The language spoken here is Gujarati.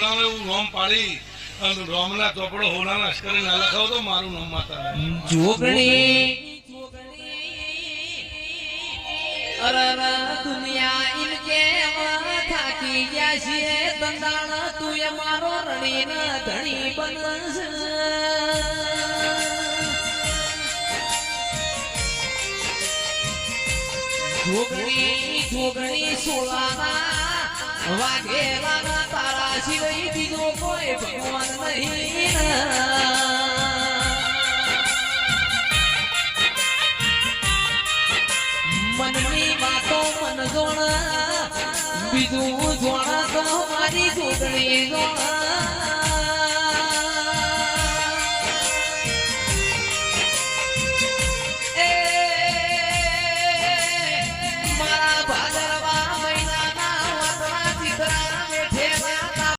હોણાનો એવું નામ પાડી અને રોમના ચોપડો હોણાના અશ્કરી ના લખાવ તો મારું નામ માતા જોગણી અરર દુનિયા ઇનકે થાકી ગયા છે દંડાણ તું એ મારો રણી ના ધણી બનસ જોગણી જોગણી સોળાના વાઘેલાના તારા સિવાય બીજો કોઈ ભગવાન નહીં મનની વાતો મન જોણ બીજું જોણ તો મારી જોગણી જોણ